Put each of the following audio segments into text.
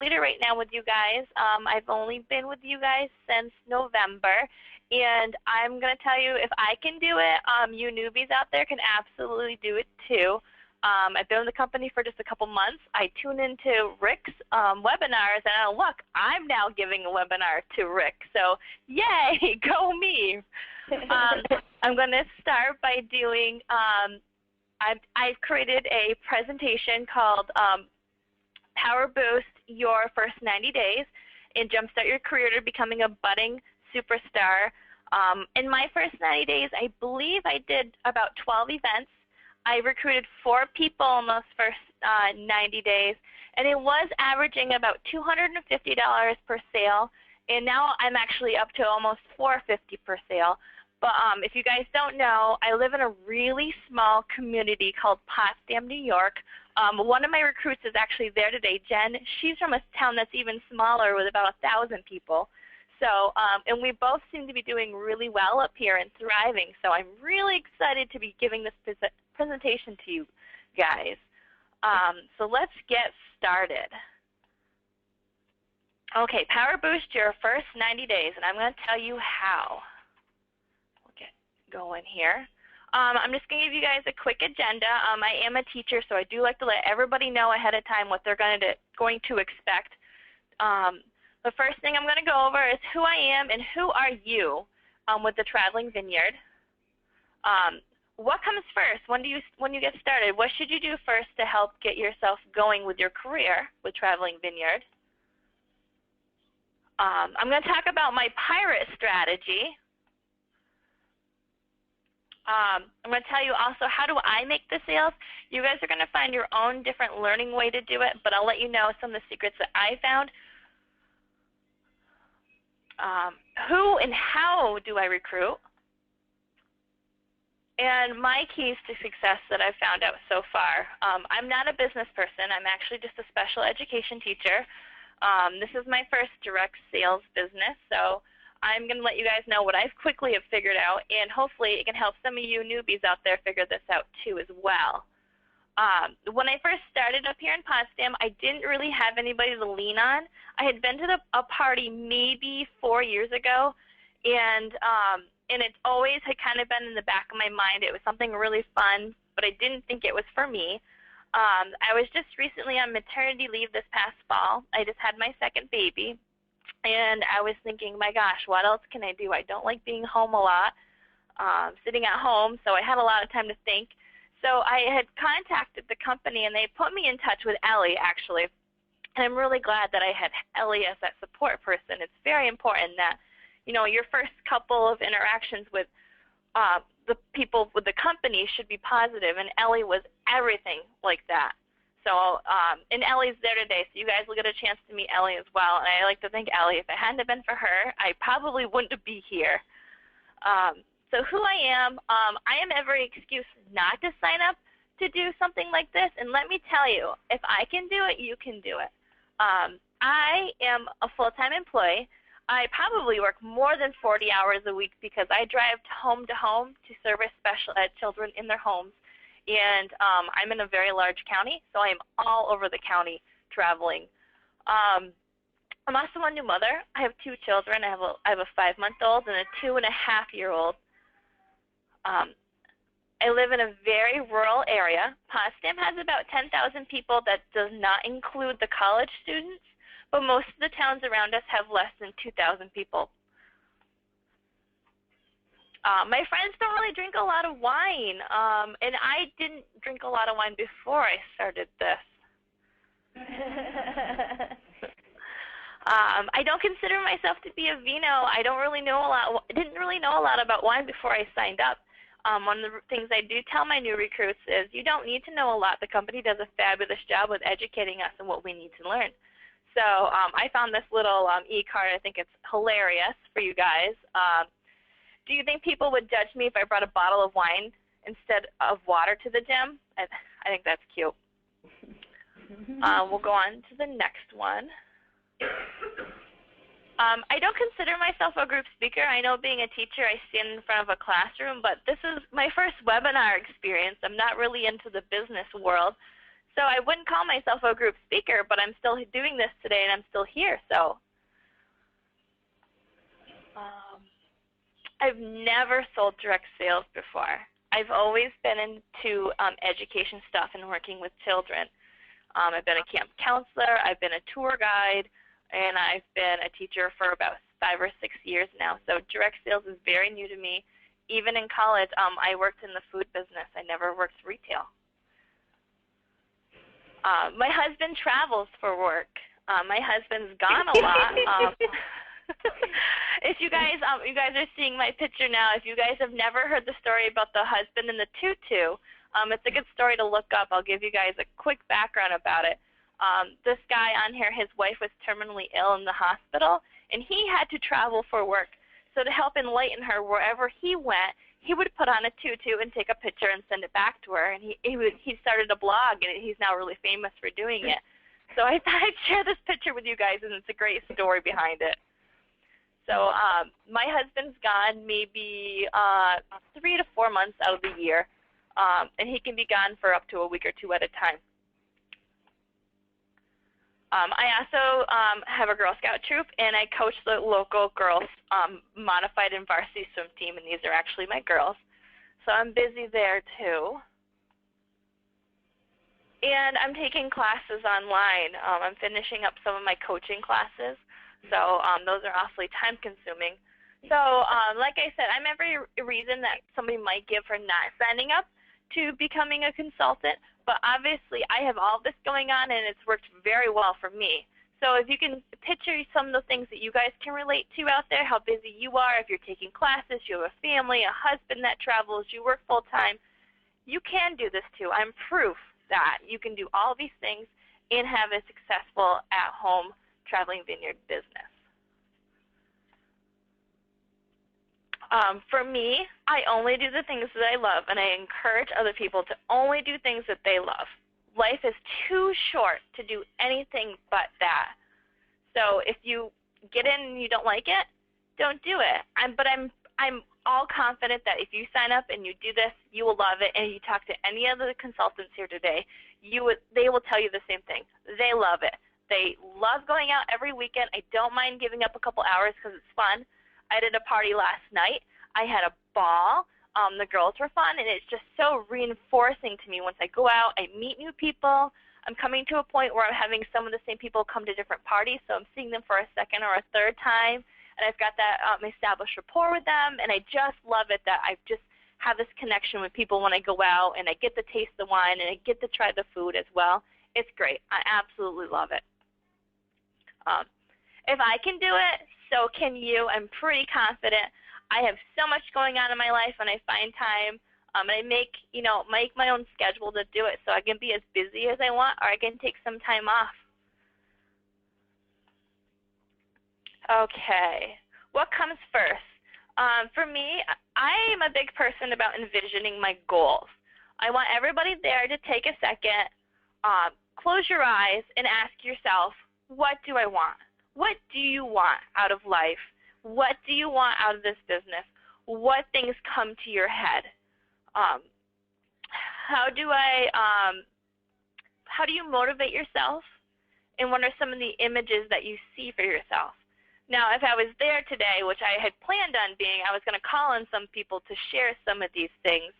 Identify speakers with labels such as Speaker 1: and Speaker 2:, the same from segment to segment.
Speaker 1: leader right now with you guys. I've only been with you guys since November, and I'm going to tell you, if I can do it, you newbies out there can absolutely do it too. I've been with the company for just a couple months. I tune into Rick's webinars, and look, I'm now giving a webinar to Rick. So yay, go me. I'm going to start by doing, I've created a presentation called Powerboost Your First 90 Days and Jumpstart Your Career to Becoming a Budding Superstar. In my first 90 days, I believe I did about 12 events. I recruited 4 people in those first 90 days, and it was averaging about $250 per sale, and now I'm actually up to almost $450 per sale. But if you guys don't know, I live in a really small community called Potsdam, New York. One of my recruits is actually there today, Jen. She's from a town that's even smaller with about 1,000 people. So, and we both seem to be doing really well up here and thriving. So I'm really excited to be giving this presentation to you guys. So let's get started. Okay, Powerboost Your First 90 Days, and I'm going to tell you how. We'll get going here. I'm just going to give you guys a quick agenda. I am a teacher, so I do like to let everybody know ahead of time what they're going to expect. The first thing I'm going to go over is who I am and who are you with the Traveling Vineyard. What comes first when you get started? What should you do first to help get yourself going with your career with Traveling Vineyard? I'm going to talk about my pirate strategy. I'm going to tell you also, how do I make the sales? You guys are going to find your own different learning way to do it, but I'll let you know some of the secrets that I found. Who and how do I recruit? And my keys to success that I've found out so far. I'm not a business person. I'm actually just a special education teacher. This is my first direct sales business, so I'm going to let you guys know what I've quickly have figured out, and hopefully it can help some of you newbies out there figure this out too as well. When I first started up here in Potsdam, I didn't really have anybody to lean on. I had been to a party maybe 4 years ago, and it always had kind of been in the back of my mind. It was something really fun, but I didn't think it was for me. I was just recently on maternity leave this past fall. I just had my second baby, and I was thinking, my gosh, what else can I do? I don't like being home a lot, sitting at home, so I had a lot of time to think. So I had contacted the company, and they put me in touch with Ellie, actually. And I'm really glad that I had Ellie as that support person. It's very important that, you know, your first couple of interactions with the people with the company should be positive, and Ellie was everything like that. So, and Ellie's there today, so you guys will get a chance to meet Ellie as well. And I like to thank Ellie. If it hadn't been for her, I probably wouldn't be here. So who I am every excuse not to sign up to do something like this. And let me tell you, if I can do it, you can do it. I am a full-time employee. I probably work more than 40 hours a week because I drive home to home to service special ed children in their homes. And I'm in a very large county, so I'm all over the county traveling. I'm also a new mother. I have 2 children. I have a 5-month-old and a 2.5-year-old. I live in a very rural area. Potsdam has about 10,000 people. That does not include the college students, but most of the towns around us have less than 2,000 people. My friends don't really drink a lot of wine, and I didn't drink a lot of wine before I started this. I don't consider myself to be a vino. I didn't really know a lot about wine before I signed up. One of the things I do tell my new recruits is you don't need to know a lot. The company does a fabulous job with educating us on what we need to learn. So I found this little e-card. I think it's hilarious for you guys. Do you think people would judge me if I brought a bottle of wine instead of water to the gym? I think that's cute. We'll go on to the next one. I don't consider myself a group speaker. I know being a teacher, I stand in front of a classroom, but this is my first webinar experience. I'm not really into the business world. So I wouldn't call myself a group speaker, but I'm still doing this today, and I'm still here. So I've never sold direct sales before. I've always been into education stuff and working with children. I've been a camp counselor, I've been a tour guide, and I've been a teacher for about 5 or 6 years now. So direct sales is very new to me. Even in college, I worked in the food business. I never worked retail. My husband travels for work. My husband's gone a lot. If you guys are seeing my picture now, if you guys have never heard the story about the husband and the tutu, it's a good story to look up. I'll give you guys a quick background about it. This guy on here, his wife was terminally ill in the hospital, and he had to travel for work. So to help enlighten her wherever he went, he would put on a tutu and take a picture and send it back to her. And he started a blog, and he's now really famous for doing it. So I thought I'd share this picture with you guys, and it's a great story behind it. So my husband's gone maybe 3 to 4 months out of the year, and he can be gone for up to a week or two at a time. I also have a Girl Scout troop, and I coach the local girls modified and varsity swim team, and these are actually my girls. So I'm busy there too. And I'm taking classes online. I'm finishing up some of my coaching classes, so those are awfully time-consuming. So like I said, I'm every reason that somebody might give for not signing up to becoming a consultant, but obviously I have all this going on, and it's worked very well for me. So if you can picture some of the things that you guys can relate to out there, how busy you are, if you're taking classes, you have a family, a husband that travels, you work full-time, you can do this too. I'm proof that you can do all these things and have a successful at-home traveling vineyard business. For me, I only do the things that I love, and I encourage other people to only do things that they love. Life is too short to do anything but that. So if you get in and you don't like it, don't do it. But I'm all confident that if you sign up and you do this, you will love it. And you talk to any of the consultants here today, they will tell you the same thing. They love it. They love going out every weekend. I don't mind giving up a couple hours because it's fun. I did a party last night. I had a ball. The girls were fun, and it's just so reinforcing to me. Once I go out, I meet new people. I'm coming to a point where I'm having some of the same people come to different parties, so I'm seeing them for a second or a third time, and I've got that established rapport with them, and I just love it that I just have this connection with people when I go out, and I get to taste the wine, and I get to try the food as well. It's great. I absolutely love it. If I can do it, so can you. I'm pretty confident. I have so much going on in my life, and I find time, and I make my own schedule to do it, so I can be as busy as I want, or I can take some time off. Okay, what comes first? For me, I am a big person about envisioning my goals. I want everybody there to take a second, close your eyes, and ask yourself, what do I want? What do you want out of life? What do you want out of this business? What things come to your head? How do you motivate yourself? And what are some of the images that you see for yourself? Now, if I was there today, which I had planned on being, I was going to call on some people to share some of these things.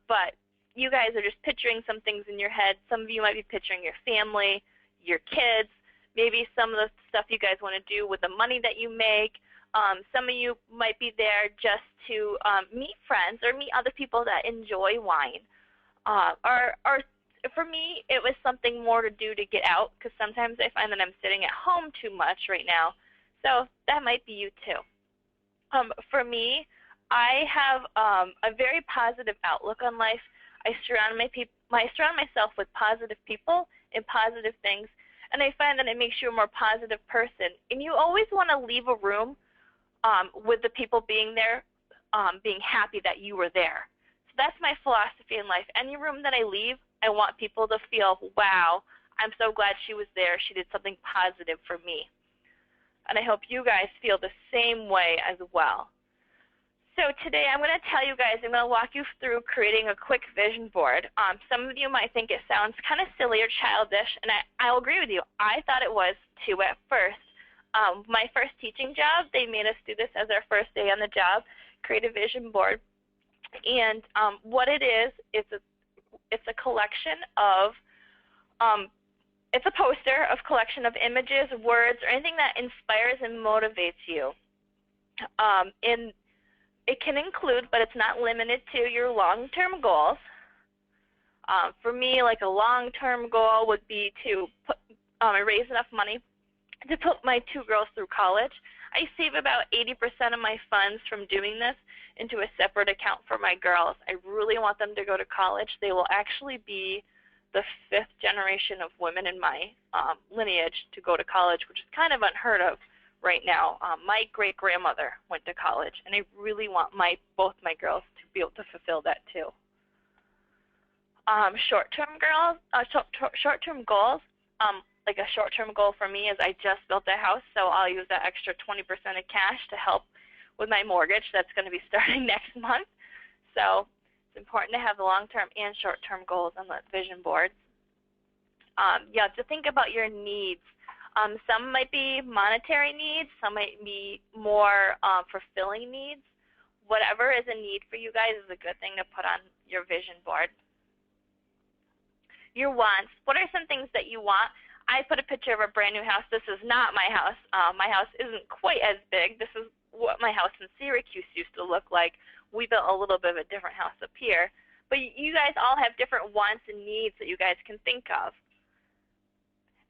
Speaker 1: But you guys are just picturing some things in your head. Some of you might be picturing your family, your kids, maybe some of the stuff you guys want to do with the money that you make. Some of you might be there just to meet friends or meet other people that enjoy wine. Or for me, it was something more to do to get out, because sometimes I find that I'm sitting at home too much right now. So that might be you too. For me, I have a very positive outlook on life. I surround myself with positive people and positive things, and I find that it makes you a more positive person. And you always want to leave a room with the people being there, being happy that you were there. So that's my philosophy in life. Any room that I leave, I want people to feel, wow, I'm so glad she was there. She did something positive for me. And I hope you guys feel the same way as well. So today I'm going to tell you guys, I'm going to walk you through creating a quick vision board. Some of you might think it sounds kind of silly or childish, and I'll agree with you. I thought it was too at first. My first teaching job, they made us do this as our first day on the job, create a vision board. And what it is, it's a collection of, it's a poster of collection of images, words, or anything that inspires and motivates you. It can include, but it's not limited to, your long-term goals. For me, like a long-term goal would be to raise enough money to put my 2 girls through college. I save about 80% of my funds from doing this into a separate account for my girls. I really want them to go to college. They will actually be the 5th generation of women in my lineage to go to college, which is kind of unheard of right now. My great-grandmother went to college, and I really want both my girls to be able to fulfill that too. Short-term goals, like a short-term goal for me is I just built a house, so I'll use that extra 20% of cash to help with my mortgage that's going to be starting next month. So it's important to have the long-term and short-term goals on the vision board. Yeah, to think about your needs. Some might be monetary needs, some might be more fulfilling needs. Whatever is a need for you guys is a good thing to put on your vision board. Your wants. What are some things that you want? I put a picture of a brand new house. This is not my house. My house isn't quite as big. This is what my house in Syracuse used to look like. We built a little bit of a different house up here. But you guys all have different wants and needs that you guys can think of.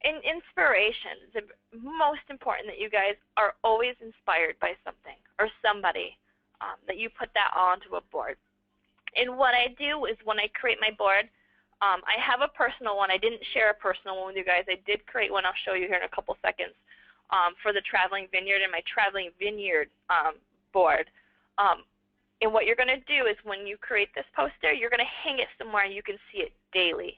Speaker 1: And inspiration is most important, that you guys are always inspired by something or somebody, that you put that onto a board. And what I do is when I create my board, I have a personal one. I didn't share a personal one with you guys. I did create one. I'll show you here in a couple seconds for the Traveling Vineyard and my Traveling Vineyard board. And what you're going to do is when you create this poster, you're going to hang it somewhere and you can see it daily.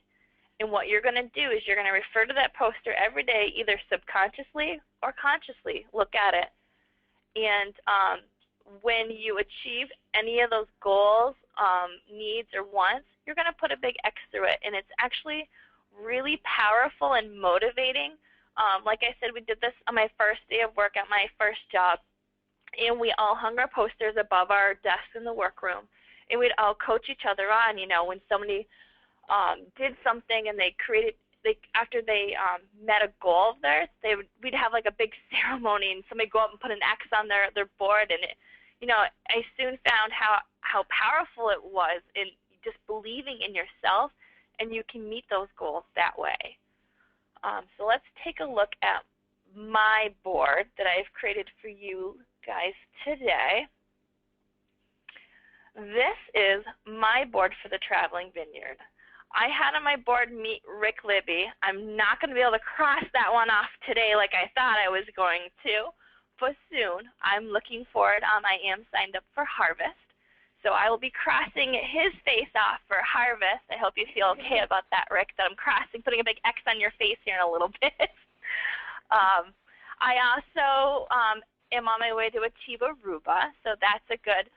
Speaker 1: And what you're going to do is you're going to refer to that poster every day, either subconsciously or consciously. Look at it. And when you achieve any of those goals, needs, or wants, you're going to put a big X through it. And it's actually really powerful and motivating. Like I said, we did this on my first day of work at my first job. And we all hung our posters above our desks in the workroom. And we'd all coach each other on, you know, when somebody did something and after they met a goal of theirs, we'd have like a big ceremony and somebody go up and put an X on their board. And I soon found how powerful it was in just believing in yourself, and you can meet those goals that way. So let's take a look at my board that I've created for you guys today. This is my board for the Traveling Vineyard. I had on my board meet Rick Libby. I'm not going to be able to cross that one off today like I thought I was going to, but soon. I'm looking forward. I am signed up for Harvest, so I will be crossing his face off for Harvest. I hope you feel okay about that, Rick, that I'm putting a big X on your face here in a little bit. I also am on my way to achieve Aruba, so that's a good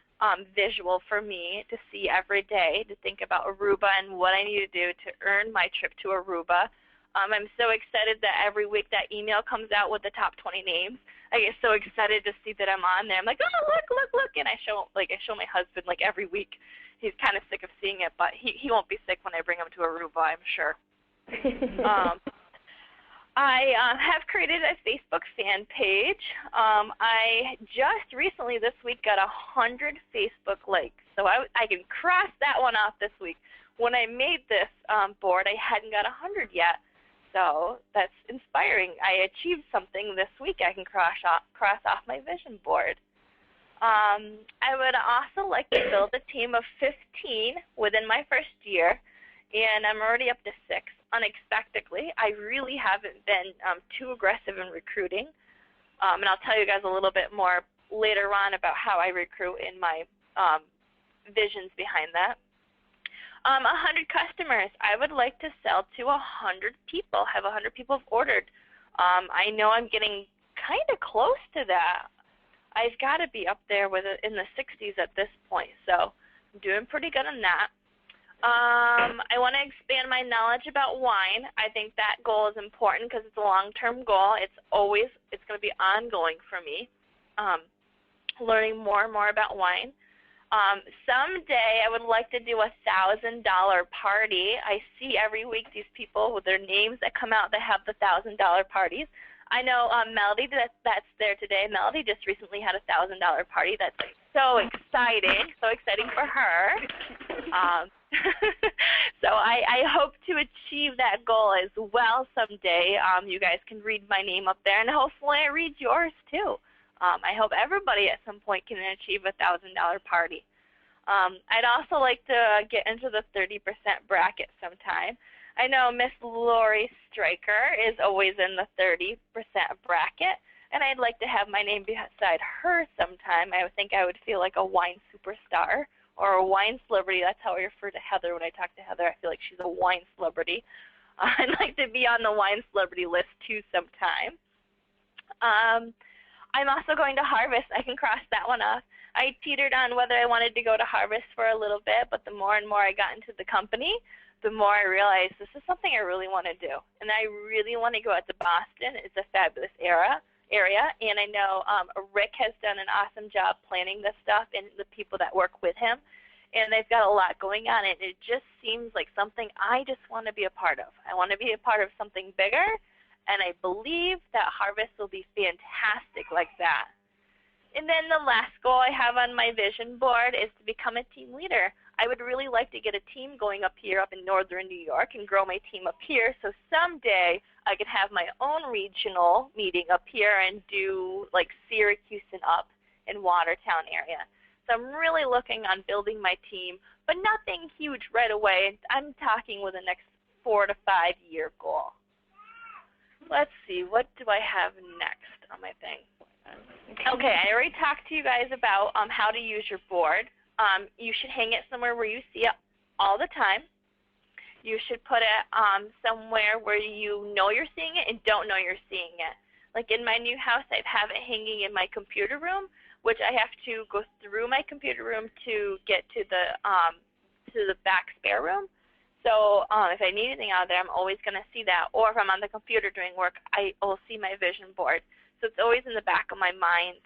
Speaker 1: visual for me to see every day, to think about Aruba and what I need to do to earn my trip to Aruba. I'm so excited that every week that email comes out with the top 20 names. I get so excited to see that I'm on there. I'm like, oh, look, and I show my husband like every week. He's kind of sick of seeing it, but he won't be sick when I bring him to Aruba, I'm sure. I have created a Facebook fan page. I just recently this week got 100 Facebook likes, so I can cross that one off this week. When I made this board, I hadn't got 100 yet, so that's inspiring. I achieved something this week. I can cross off my vision board. I would also like to build a team of 15 within my first year, and I'm already up to 6. Unexpectedly, I really haven't been too aggressive in recruiting, and I'll tell you guys a little bit more later on about how I recruit in my visions behind that. 100 customers. I would like to sell to 100 people, have 100 people have ordered. I know I'm getting kind of close to that. I've got to be up there with it in the 60s at this point, so I'm doing pretty good on that. I want to expand my knowledge about wine. I think that goal is important because it's a long-term goal. It's going to be ongoing for me, learning more and more about wine. Someday I would like to do a $1,000 party. I see every week these people with their names that come out that have the $1,000 parties. I know Melody that's there today. Melody just recently had a $1,000 party. That's so exciting for her. So I hope to achieve that goal as well someday. You guys can read my name up there, and hopefully I read yours too. I hope everybody at some point can achieve a $1,000 party. I'd also like to get into the 30% bracket sometime. I know Miss Lori Stryker is always in the 30% bracket, and I'd like to have my name beside her sometime. I would think I would feel like a wine superstar or a wine celebrity. That's how I refer to Heather when I talk to Heather. I feel like she's a wine celebrity. I'd like to be on the wine celebrity list too sometime. I'm also going to Harvest. I can cross that one off. I teetered on whether I wanted to go to Harvest for a little bit, but the more and more I got into the company, the more I realized this is something I really want to do. And I really want to go out to Boston. It's a fabulous area, and I know Rick has done an awesome job planning this stuff and the people that work with him. And they've got a lot going on, and it just seems like something I just want to be a part of. I want to be a part of something bigger, and I believe that Harvest will be fantastic like that. And then the last goal I have on my vision board is to become a team leader. I would really like to get a team going up here up in northern New York and grow my team up here, so someday I could have my own regional meeting up here and do like Syracuse and up in Watertown area. So I'm really looking on building my team, but nothing huge right away. I'm talking with the next 4 to 5 year goal. Let's see, what do I have next on my thing? Okay, I already talked to you guys about how to use your board. You should hang it somewhere where you see it all the time. You should put it somewhere where you know you're seeing it and don't know you're seeing it. Like in my new house, I have it hanging in my computer room, which I have to go through my computer room to get to the back spare room. So if I need anything out of there, I'm always going to see that. Or if I'm on the computer doing work, I will see my vision board. So it's always in the back of my mind.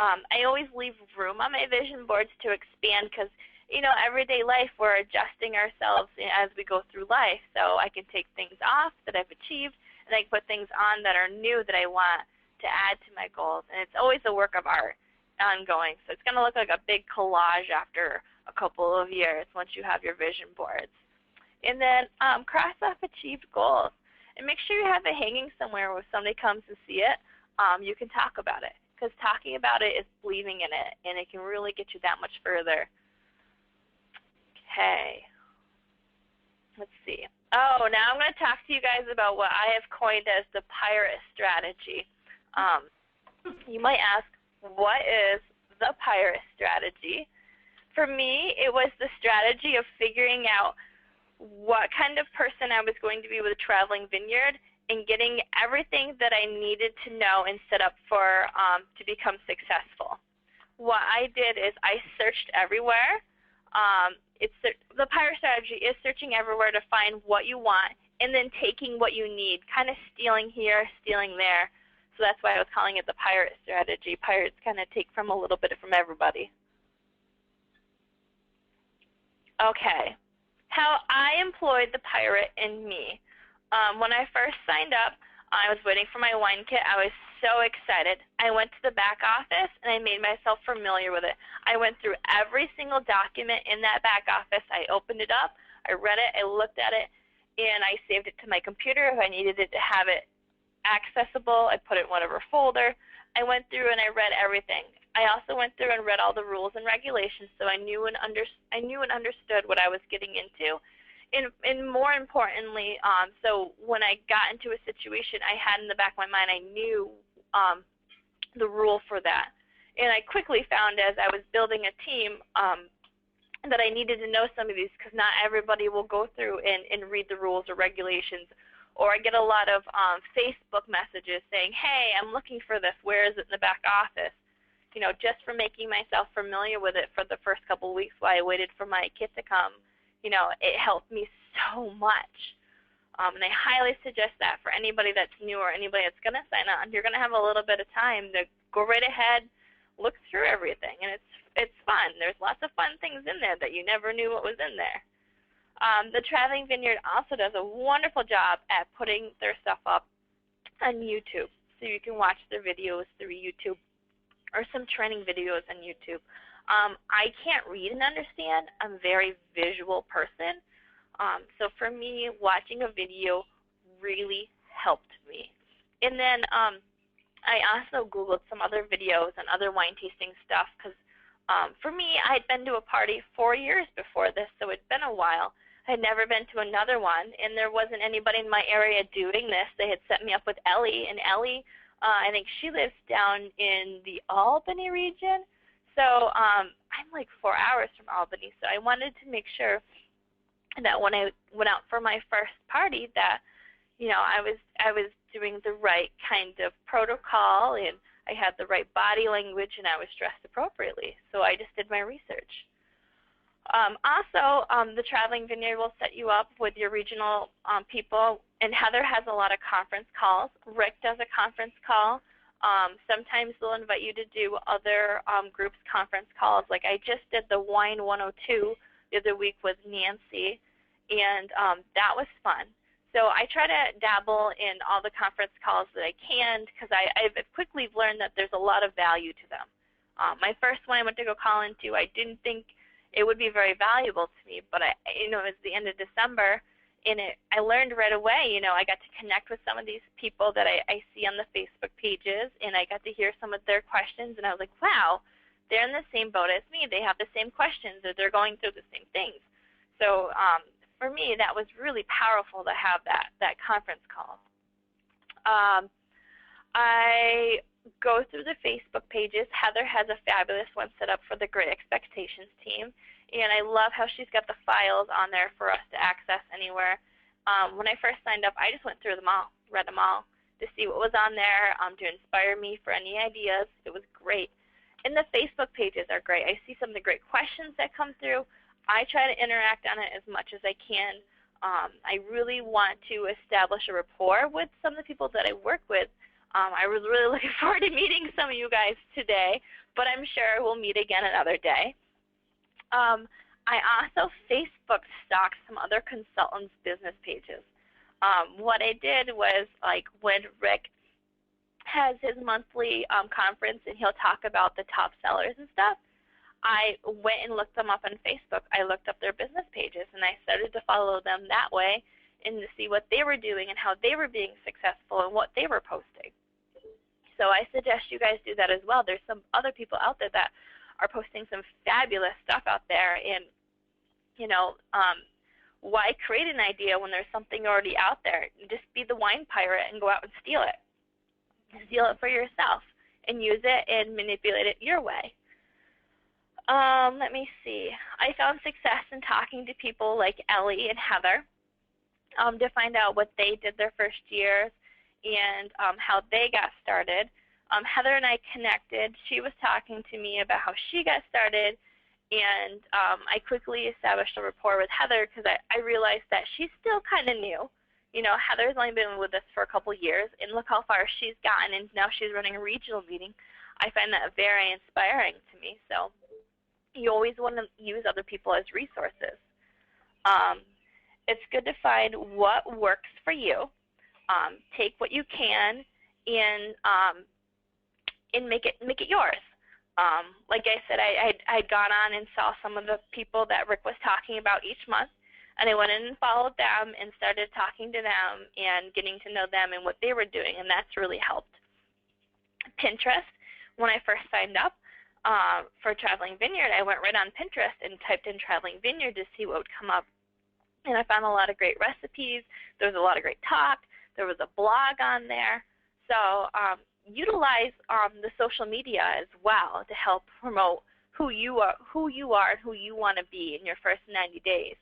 Speaker 1: I always leave room on my vision boards to expand because, you know, everyday life, we're adjusting ourselves as we go through life. So I can take things off that I've achieved, and I can put things on that are new that I want to add to my goals. And it's always a work of art ongoing. So it's going to look like a big collage after a couple of years once you have your vision boards. And then cross off achieved goals. And make sure you have it hanging somewhere where if somebody comes to see it, you can talk about it. Because talking about it is believing in it, and it can really get you that much further. Okay. Let's see. Oh, now I'm going to talk to you guys about what I have coined as the pirate strategy. You might ask, what is the pirate strategy? For me, it was the strategy of figuring out what kind of person I was going to be with a Traveling Vineyard and getting everything that I needed to know and set up for to become successful. What I did is I searched everywhere. The pirate strategy is searching everywhere to find what you want and then taking what you need, kind of stealing here, stealing there. So that's why I was calling it the pirate strategy. Pirates kind of take from a little bit from everybody. Okay. How I employed the pirate in me. When I first signed up, I was waiting for my wine kit. I was so excited. I went to the back office, and I made myself familiar with it. I went through every single document in that back office. I opened it up. I read it. I looked at it, and I saved it to my computer. If I needed it to have it accessible, I put it in whatever folder. I went through, and I read everything. I also went through and read all the rules and regulations, so I knew and understood what I was getting into. And more importantly, so when I got into a situation, I had in the back of my mind, I knew the rule for that. And I quickly found as I was building a team that I needed to know some of these because not everybody will go through and read the rules or regulations. Or I get a lot of Facebook messages saying, hey, I'm looking for this. Where is it in the back office? just for making myself familiar with it for the first couple of weeks while I waited for my kit to come, it helped me so much. And I highly suggest that for anybody that's new or anybody that's going to sign on. You're going to have a little bit of time to go right ahead, look through everything, and it's fun. There's lots of fun things in there that you never knew what was in there. The Traveling Vineyard also does a wonderful job at putting their stuff up on YouTube, so you can watch their videos through YouTube or some training videos on YouTube. I can't read and understand. I'm a very visual person. So for me, watching a video really helped me. And then I also Googled some other videos and other wine tasting stuff because for me, I had been to a party 4 years before this, so it'd been a while. I had never been to another one, and there wasn't anybody in my area doing this. They had set me up with Ellie, and Ellie, I think she lives down in the Albany region. So I'm like 4 hours from Albany, so I wanted to make sure that when I went out for my first party that, I was doing the right kind of protocol and I had the right body language and I was dressed appropriately. So I just did my research. Also, the Traveling Vineyard will set you up with your regional people, and Heather has a lot of conference calls. Rick does a conference call. Sometimes they'll invite you to do other groups conference calls. Like I just did the Wine 102 the other week with Nancy, and that was fun. So I try to dabble in all the conference calls that I can because I've quickly learned that there's a lot of value to them. My first one I went to go call into, I didn't think it would be very valuable to me, but it was the end of December, and I learned right away. I got to connect with some of these people that I see on the Facebook pages, and I got to hear some of their questions, and I was like, wow, they're in the same boat as me. They have the same questions, or they're going through the same things. So for me, that was really powerful to have that conference call. I go through the Facebook pages. Heather has a fabulous one set up for the Great Expectations team, and I love how she's got the files on there for us to access anywhere. When I first signed up, I just went through them all, read them all to see what was on there, to inspire me for any ideas. It was great. And the Facebook pages are great. I see some of the great questions that come through. I try to interact on it as much as I can. I really want to establish a rapport with some of the people that I work with. I was really looking forward to meeting some of you guys today, but I'm sure we'll meet again another day. I also Facebook stalked some other consultants' business pages. What I did was, like, when Rick has his monthly conference and he'll talk about the top sellers and stuff, I went and looked them up on Facebook. I looked up their business pages, and I started to follow them that way and to see what they were doing and how they were being successful and what they were posting. So I suggest you guys do that as well. There's some other people out there that are posting some fabulous stuff out there, and, why create an idea when there's something already out there? Just be the wine pirate and go out and steal it. Steal it for yourself and use it and manipulate it your way. Let me see. I found success in talking to people like Ellie and Heather to find out what they did their first years and how they got started. Heather and I connected. She was talking to me about how she got started, and I quickly established a rapport with Heather because I realized that she's still kind of new. Heather's only been with us for a couple years, and look how far she's gotten, and now she's running a regional meeting. I find that very inspiring to me. So you always want to use other people as resources. It's good to find what works for you. Take what you can and make it yours. Like I said, I'd gone on and saw some of the people that Rick was talking about each month, and I went in and followed them and started talking to them and getting to know them and what they were doing, and that's really helped. Pinterest, when I first signed up for Traveling Vineyard, I went right on Pinterest and typed in Traveling Vineyard to see what would come up, and I found a lot of great recipes. There was a lot of great talk. There was a blog on there. So utilize the social media as well to help promote who you are and who you want to be in your first 90 days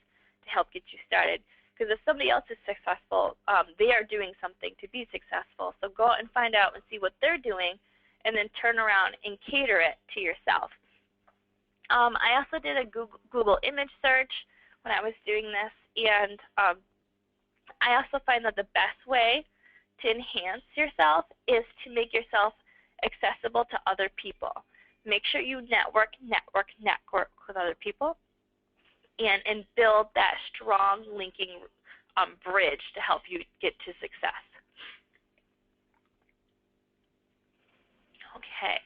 Speaker 1: to help get you started. Because if somebody else is successful, they are doing something to be successful. So go out and find out and see what they're doing and then turn around and cater it to yourself. I also did a Google image search when I was doing this, and I also find that the best way to enhance yourself is to make yourself accessible to other people. Make sure you network with other people, and build that strong linking bridge to help you get to success. Okay.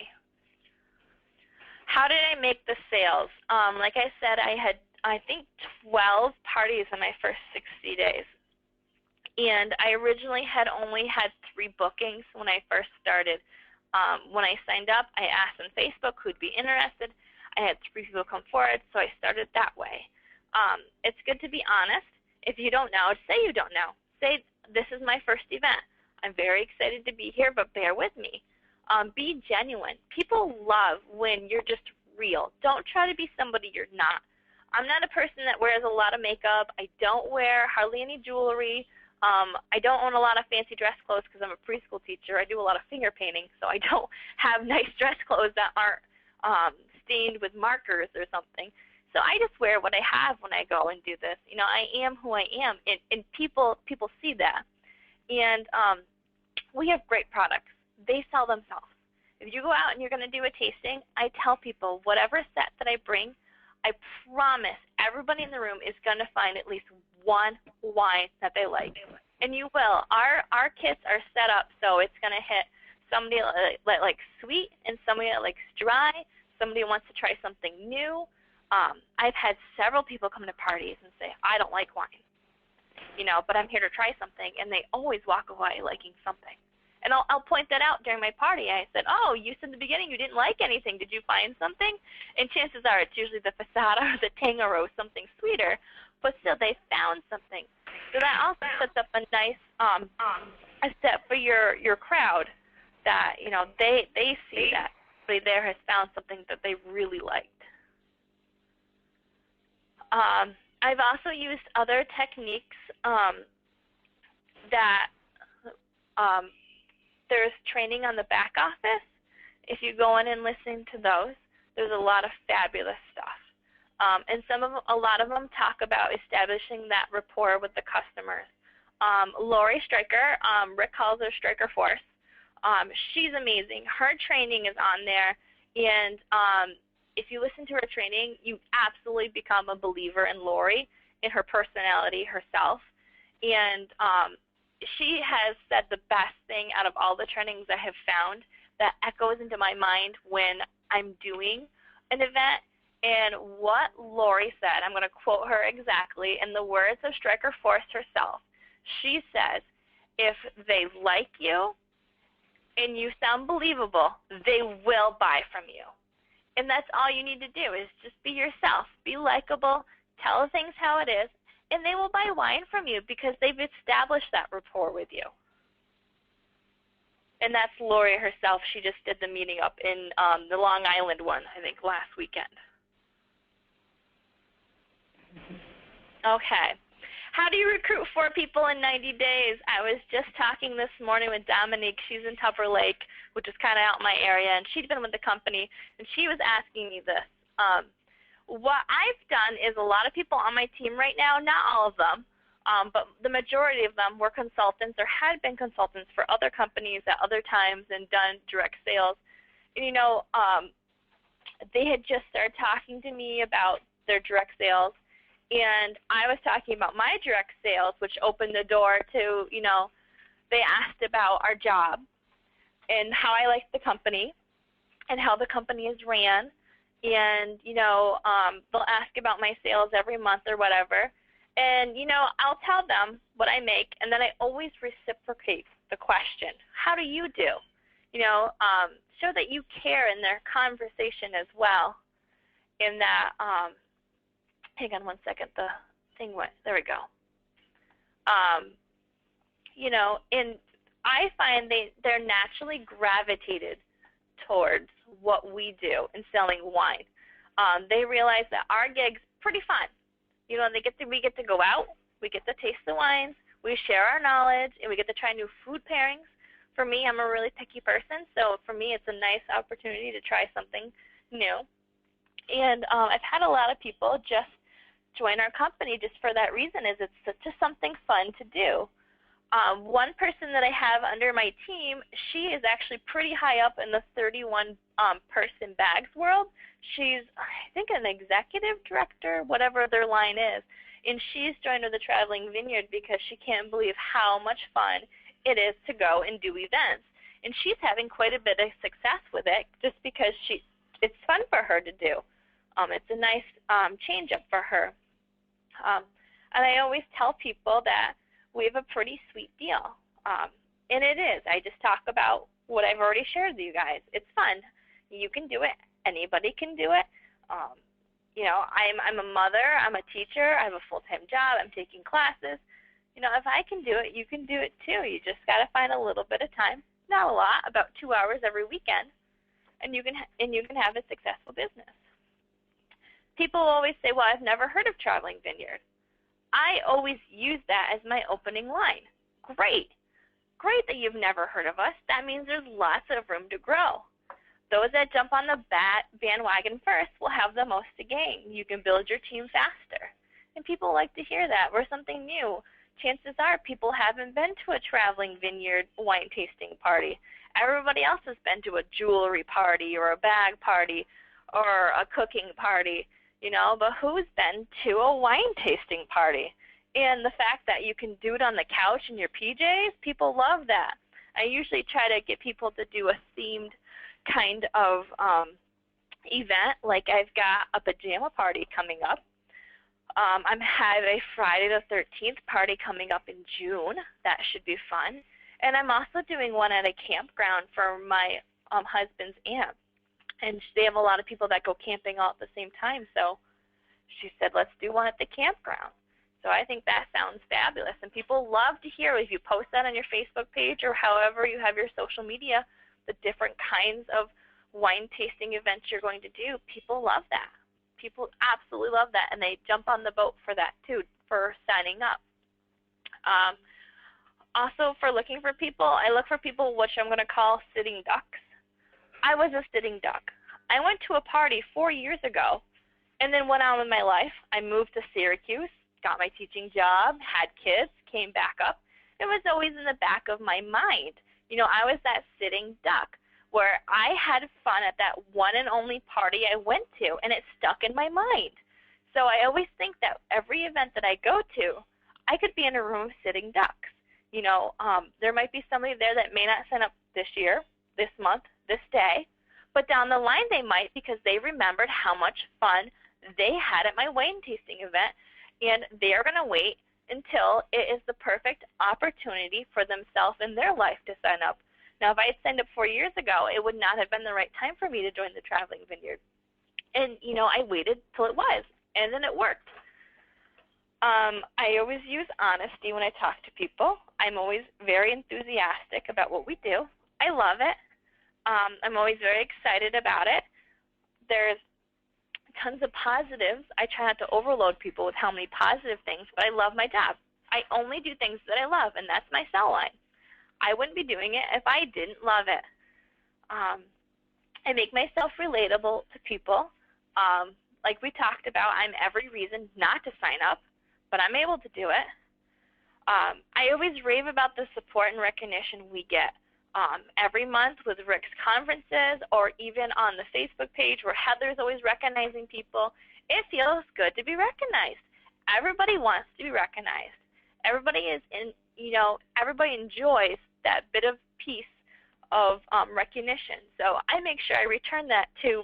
Speaker 1: How did I make the sales? Like I said, I had, I think, 12 parties in my first 60 days. And I originally had only had 3 bookings when I first started. When I signed up, I asked on Facebook who'd be interested. I had 3 people come forward, so I started that way. It's good to be honest. If you don't know, say you don't know. Say, this is my first event. I'm very excited to be here, but bear with me. Be genuine. People love when you're just real. Don't try to be somebody you're not. I'm not a person that wears a lot of makeup. I don't wear hardly any jewelry. I don't own a lot of fancy dress clothes because I'm a preschool teacher. I do a lot of finger painting, so I don't have nice dress clothes that aren't stained with markers or something. So I just wear what I have when I go and do this. You know, I am who I am, and people see that. And we have great products. They sell themselves. If you go out and you're going to do a tasting, I tell people whatever set that I bring, I promise everybody in the room is going to find at least one wine that they like. And you will. Our kits are set up so it's going to hit somebody like sweet and somebody that likes dry, somebody who wants to try something new. I've had several people come to parties and say, I don't like wine, you know, but I'm here to try something, and they always walk away liking something. And I'll point that out during my party. I said, oh, you said in the beginning you didn't like anything. Did you find something? And chances are it's usually the Fasada or the Tangaro, something sweeter. But still, they found something. So that also sets up a nice a step for your crowd that, you know, they see that somebody there has found something that they really liked. I've also used other techniques that there's training on the back office. If you go in and listen to those, there's a lot of fabulous stuff. And a lot of them talk about establishing that rapport with the customers. Lori Stryker, Rick calls her Stryker Force. She's amazing. Her training is on there, and if you listen to her training, you absolutely become a believer in Lori, in her personality, herself. And she has said the best thing out of all the trainings I have found that echoes into my mind when I'm doing an event. And what Lori said, I'm going to quote her exactly in the words of Stryker Force herself. She says, if they like you and you sound believable, they will buy from you. And that's all you need to do is just be yourself, be likable, tell things how it is, and they will buy wine from you because they've established that rapport with you. And that's Lori herself. She just did the meeting up in the Long Island one, I think, last weekend. Okay. How do you recruit 4 people in 90 days? I was just talking this morning with Dominique. She's in Tupper Lake, which is kind of out in my area, and she'd been with the company, and she was asking me this. What I've done is a lot of people on my team right now, not all of them, but the majority of them were consultants or had been consultants for other companies at other times and done direct sales. And, you know, they had just started talking to me about their direct sales, and I was talking about my direct sales, which opened the door to, you know, they asked about our job and how I liked the company and how the company is ran. And, you know, they'll ask about my sales every month or whatever. And, you know, I'll tell them what I make, and then I always reciprocate the question, how do you do? You know, show that you care in their conversation as well. In that, hang on one second, the thing went, there we go. You know, and I find they're naturally gravitated towards what we do in selling wine. They realize that our gig's pretty fun. You know, we get to go out, we get to taste the wines, we share our knowledge, and we get to try new food pairings. For me, I'm a really picky person, so for me it's a nice opportunity to try something new. And I've had a lot of people just join our company just for that reason, is it's just something fun to do. One person that I have under my team, she is actually pretty high up in the 31 person bags world. She's, I think, an executive director, whatever their line is. And she's joined with the Traveling Vineyard because she can't believe how much fun it is to go and do events. And she's having quite a bit of success with it just because it's fun for her to do. It's a nice change up for her. And I always tell people that we have a pretty sweet deal. And it is. I just talk about what I've already shared with you guys. It's fun. You can do it. Anybody can do it. You know, I'm a mother. I'm a teacher. I have a full-time job. I'm taking classes. You know, if I can do it, you can do it too. You just got to find a little bit of time. Not a lot, about 2 hours every weekend, and you can have a successful business. People always say, well, I've never heard of Traveling Vineyard. I always use that as my opening line. Great. Great that you've never heard of us. That means there's lots of room to grow. Those that jump on the bandwagon first will have the most to gain. You can build your team faster. And people like to hear that. We're something new. Chances are people haven't been to a Traveling Vineyard wine tasting party. Everybody else has been to a jewelry party or a bag party or a cooking party, you know, but who's been to a wine tasting party? And the fact that you can do it on the couch in your PJs, people love that. I usually try to get people to do a themed kind of event, like I've got a pajama party coming up. I have a Friday the 13th party coming up in June. That should be fun. And I'm also doing one at a campground for my husband's aunt. And they have a lot of people that go camping all at the same time. So she said, let's do one at the campground. So I think that sounds fabulous. And people love to hear if you post that on your Facebook page or however you have your social media, the different kinds of wine tasting events you're going to do. People love that. People absolutely love that, and they jump on the boat for that too, for signing up. Also, for looking for people, I look for people which I'm going to call sitting ducks. I was a sitting duck. I went to a party 4 years ago and then went on with my life. I moved to Syracuse, got my teaching job, had kids, came back up. It was always in the back of my mind. You know, I was that sitting duck where I had fun at that one and only party I went to, and it stuck in my mind. So I always think that every event that I go to, I could be in a room of sitting ducks. You know, there might be somebody there that may not sign up this year, this month, this day, but down the line they might, because they remembered how much fun they had at my wine tasting event, and they are going to wait until it is the perfect opportunity for themselves in their life to sign up. Now, if I had signed up 4 years ago, it would not have been the right time for me to join the Traveling Vineyard. And, you know, I waited till it was, and then it worked. I always use honesty when I talk to people. I'm always very enthusiastic about what we do. I love it. I'm always very excited about it. There's tons of positives. I try not to overload people with how many positive things, but I love my job. I only do things that I love, and that's my sell line. I wouldn't be doing it if I didn't love it. I make myself relatable to people. Like we talked about, I'm every reason not to sign up, but I'm able to do it. I always rave about the support and recognition we get every month with Rick's conferences, or even on the Facebook page where Heather's always recognizing people. It feels good to be recognized. Everybody wants to be recognized. Everybody is in, you know, everybody enjoys that bit of piece of recognition. So I make sure I return that to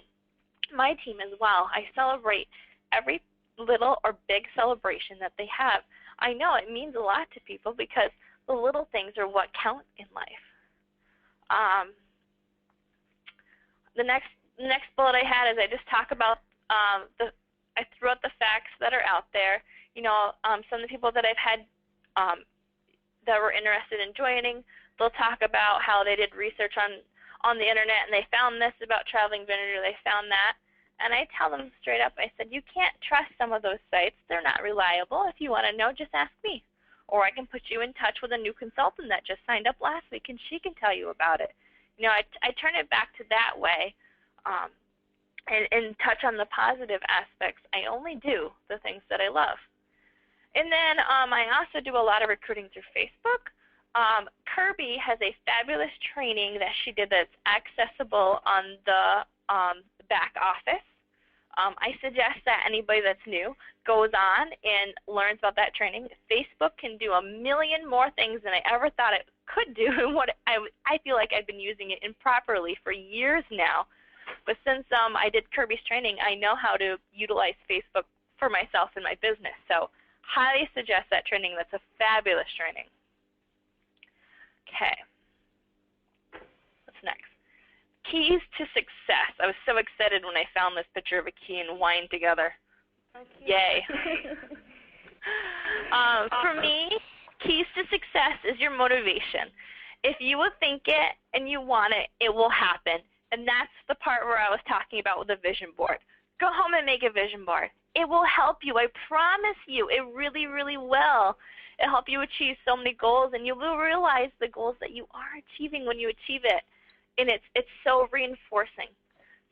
Speaker 1: my team as well. I celebrate every little or big celebration that they have. I know it means a lot to people because the little things are what count in life. The next bullet I had is I just talk about I threw out the facts that are out there. You know, some of the people that I've had that were interested in joining, they'll talk about how they did research on the internet and they found this about Traveling Vineyard, or they found that. And I tell them straight up, I said, you can't trust some of those sites. They're not reliable. If you want to know, just ask me. or I can put you in touch with a new consultant that just signed up last week, and she can tell you about it. You know, I turn it back to that way, and touch on the positive aspects. I only do the things that I love. And then I also do a lot of recruiting through Facebook. Kirby has a fabulous training that she did that's accessible on the back office. I suggest that anybody that's new goes on and learns about that training. Facebook can do a million more things than I ever thought it could do, and what I feel like I've been using it improperly for years now. But since I did Kirby's training, I know how to utilize Facebook for myself and my business. So highly suggest that training. That's a fabulous training. Okay. What's next? Keys to success. I was so excited when I found this picture of a key and wine together. Yay. For me, keys to success is your motivation. If you will think it and you want it, it will happen. And that's the part where I was talking about with the vision board. Go home and make a vision board. It will help you. I promise you. It really, really will. It'll help you achieve so many goals, and you will realize the goals that you are achieving when you achieve it. And it's so reinforcing.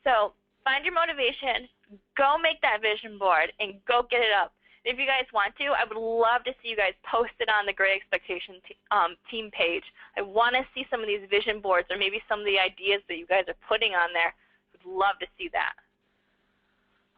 Speaker 1: So find your motivation. Go make that vision board and go get it up. If you guys want to, I would love to see you guys post it on the Great Expectations team page. I want to see some of these vision boards or maybe some of the ideas that you guys are putting on there. I would love to see that.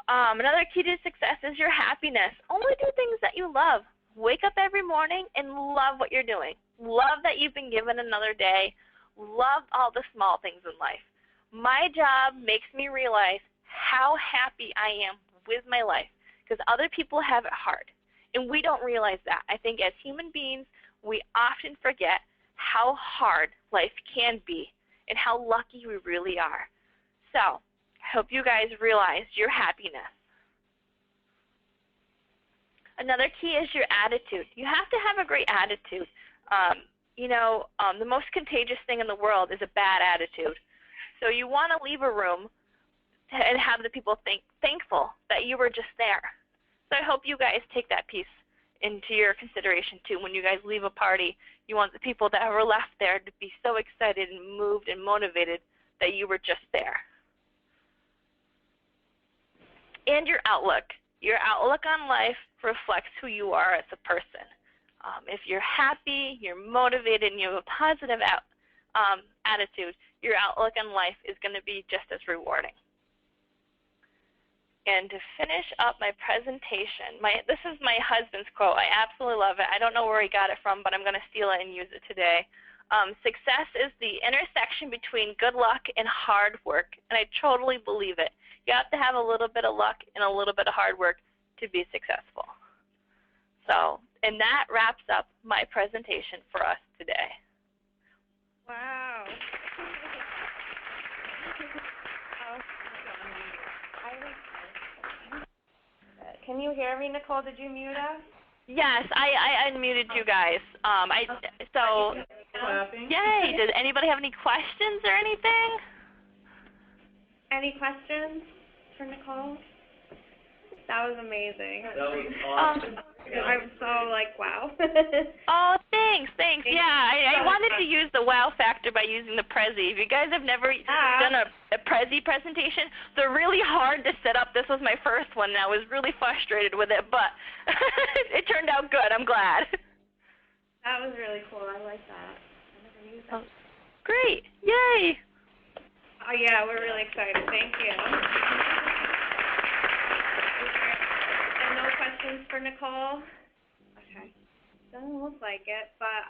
Speaker 1: Another key to success is your happiness. Only do things that you love. Wake up every morning and love what you're doing. Love that you've been given another day. Love all the small things in life. My job makes me realize how happy I am with my life, because other people have it hard, and we don't realize that. I think as human beings, we often forget how hard life can be and how lucky we really are. So I hope you guys realize your happiness. Another key is your attitude. You have to have a great attitude. The most contagious thing in the world is a bad attitude. So you want to leave a room and have the people thankful that you were just there. So I hope you guys take that piece into your consideration too. When you guys leave a party, you want the people that were left there to be so excited and moved and motivated that you were just there. And your outlook. Your outlook on life reflects who you are as a person. If you're happy, you're motivated, and you have a positive attitude, your outlook on life is going to be just as rewarding. And to finish up my presentation, this is my husband's quote. I absolutely love it. I don't know where he got it from, but I'm going to steal it and use it today. Success is the intersection between good luck and hard work, and I totally believe it. You have to have a little bit of luck and a little bit of hard work to be successful. So, and that wraps up my presentation for us today.
Speaker 2: Wow. Can you hear me, Nicole? Did you mute us?
Speaker 1: Yes, I unmuted you guys. Yay! Does anybody have any questions or anything?
Speaker 2: Any questions for Nicole? That was amazing.
Speaker 3: That was awesome.
Speaker 2: I'm so wow.
Speaker 1: Oh, thanks. Yeah, I wanted to use the wow factor by using the Prezi. If you guys have never done a Prezi presentation, they're really hard to set up. This was my first one, and I was really frustrated with it, but it turned out good. I'm glad.
Speaker 2: That was really cool. I like that. I never used that.
Speaker 1: Great. Yay.
Speaker 2: Oh, yeah, we're really excited. Thank you. And no questions for Nicole? Okay. Doesn't look like it, but